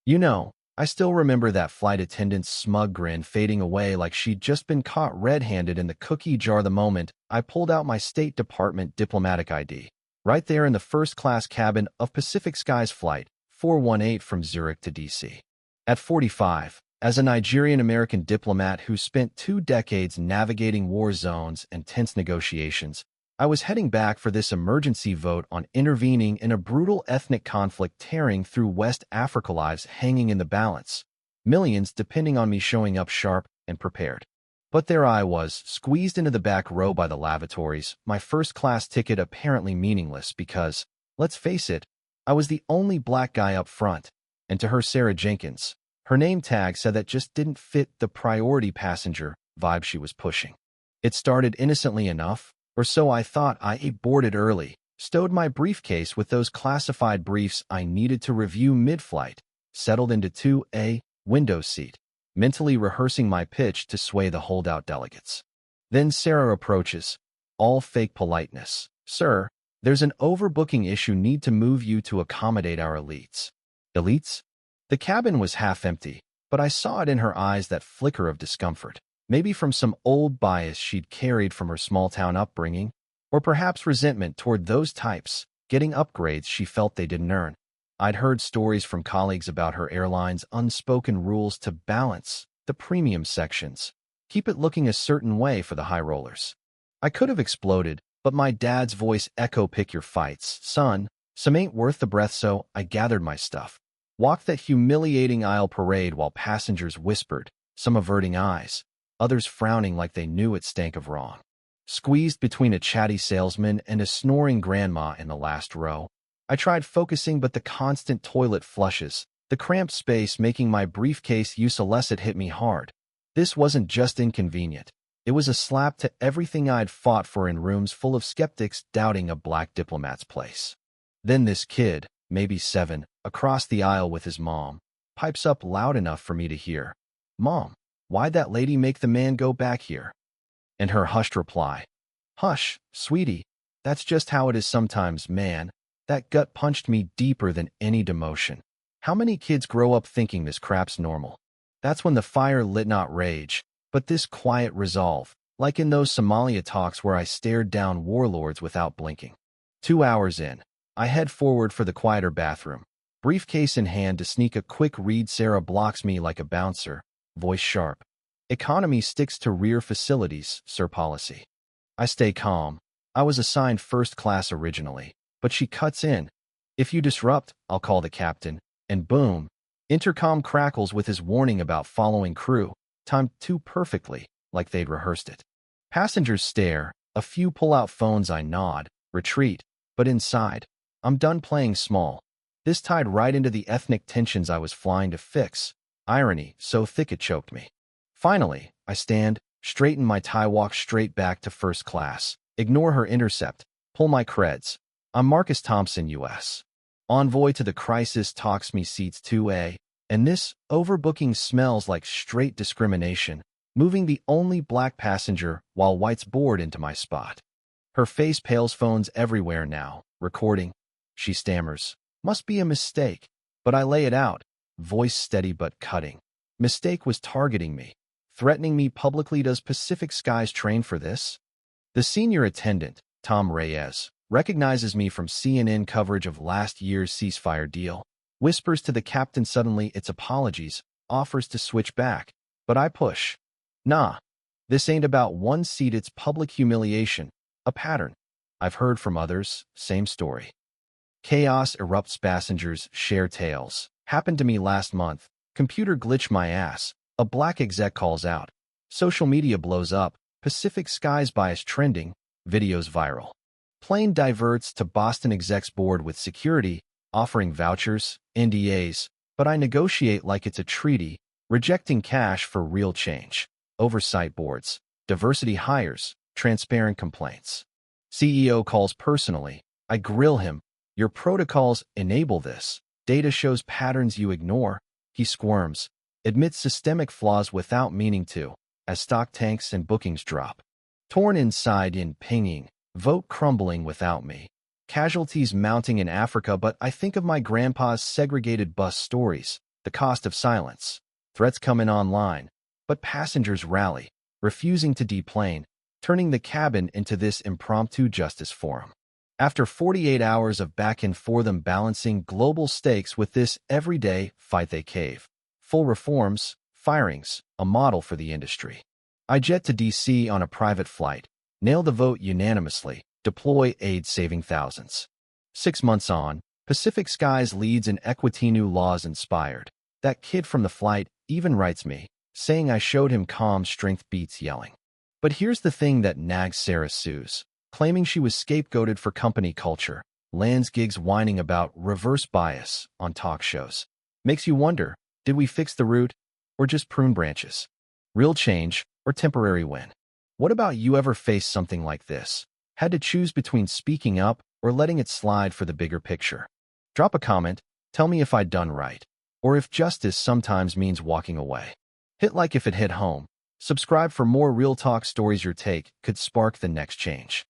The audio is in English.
I still remember that flight attendant's smug grin fading away like she'd just been caught red-handed in the cookie jar the moment I pulled out my State Department diplomatic ID. Right there in the first-class cabin of Pacific Skies Flight 418 from Zurich to DC. At 45, as a Nigerian-American diplomat who spent 2 decades navigating war zones and tense negotiations, I was heading back for this emergency vote on intervening in a brutal ethnic conflict tearing through West Africa, lives hanging in the balance, millions depending on me showing up sharp and prepared. But there I was, squeezed into the back row by the lavatories, my first-class ticket apparently meaningless because, let's face it, I was the only black guy up front, and to her Sarah Jenkins, her name tag said that just didn't fit the priority passenger vibe she was pushing. It started innocently enough, or so I thought. I boarded early, stowed my briefcase with those classified briefs I needed to review mid-flight, settled into 2A, window seat, mentally rehearsing my pitch to sway the holdout delegates. Then Sarah approaches, all fake politeness. "Sir, there's an overbooking issue. Need to move you to accommodate our elites." Elites? The cabin was half empty, but I saw it in her eyes, that flicker of discomfort. Maybe from some old bias she'd carried from her small-town upbringing, or perhaps resentment toward those types, getting upgrades she felt they didn't earn. I'd heard stories from colleagues about her airline's unspoken rules to balance the premium sections, keep it looking a certain way for the high rollers. I could have exploded, but my dad's voice echoed, "Pick your fights, son. Some ain't worth the breath." So I gathered my stuff, walked that humiliating aisle parade while passengers whispered, some averting eyes, others frowning like they knew it stank of wrong. Squeezed between a chatty salesman and a snoring grandma in the last row, I tried focusing, but the constant toilet flushes, the cramped space making my briefcase useless, it hit me hard. This wasn't just inconvenient. It was a slap to everything I'd fought for in rooms full of skeptics doubting a black diplomat's place. Then this kid, maybe 7, across the aisle with his mom, pipes up loud enough for me to hear, "Mom, why'd that lady make the man go back here?" And her hushed reply, "Hush, sweetie, that's just how it is sometimes, man." That gut punched me deeper than any demotion. How many kids grow up thinking this crap's normal? That's when the fire lit, not rage, but this quiet resolve, like in those Somalia talks where I stared down warlords without blinking. 2 hours in, I head forward for the quieter bathroom, briefcase in hand to sneak a quick read. Sarah blocks me like a bouncer, voice sharp. "Economy sticks to rear facilities, sir, policy." I stay calm. I was assigned first class originally, but she cuts in. "If you disrupt, I'll call the captain." And boom, intercom crackles with his warning about following crew, timed too perfectly, like they'd rehearsed it. Passengers stare, a few pull out phones. I nod, retreat, but inside, I'm done playing small. This tied right into the ethnic tensions I was flying to fix. Irony, so thick it choked me. Finally, I stand, straighten my tie, walk straight back to first class, ignore her intercept, pull my creds. I'm Marcus Thompson, U.S. envoy to the crisis, talks me seats 2A, and this overbooking smells like straight discrimination, moving the only black passenger while whites board into my spot. Her face pales, phones everywhere now, recording. She stammers, "Must be a mistake." But I lay it out, voice steady but cutting. Mistake was targeting me, threatening me publicly. "Does Pacific Skies train for this?" The senior attendant, Tom Reyes, recognizes me from CNN coverage of last year's ceasefire deal, whispers to the captain. Suddenly it's apologies, offers to switch back, but I push. "Nah, this ain't about one seat, it's public humiliation, a pattern. I've heard from others, same story." Chaos erupts, passengers share tales. "Happened to me last month, computer glitch my ass," a black exec calls out. Social media blows up, Pacific Skies bias trending, videos viral. Plane diverts to Boston exec's board with security, offering vouchers, NDAs, but I negotiate like it's a treaty, rejecting cash for real change. Oversight boards, diversity hires, transparent complaints. CEO calls personally. I grill him. "Your protocols enable this. Data shows patterns you ignore." He squirms, admits systemic flaws without meaning to, as stock tanks and bookings drop. Torn inside in pinging, vote crumbling without me. Casualties mounting in Africa, but I think of my grandpa's segregated bus stories, The cost of silence. Threats come in online, but passengers rally, refusing to deplane, turning the cabin into this impromptu justice forum. After 48 hours of back and forth balancing global stakes with this everyday fight they cave. Full reforms, firings, a model for the industry. I jet to DC on a private flight, nail the vote unanimously, deploy aid saving thousands. 6 months on, Pacific Skies leads in Equitinu laws inspired. That kid from the flight even writes me, saying I showed him calm strength beats yelling. But here's the thing that nags Sarah Sue's, claiming she was scapegoated for company culture, lands gigs whining about reverse bias on talk shows. Makes you wonder, did we fix the root or just prune branches? Real change or temporary win? What about you? Ever faced something like this? Had to choose between speaking up or letting it slide for the bigger picture? Drop a comment, tell me if I'd done right, or if justice sometimes means walking away. Hit like if it hit home. Subscribe for more real talk stories your take could spark the next change.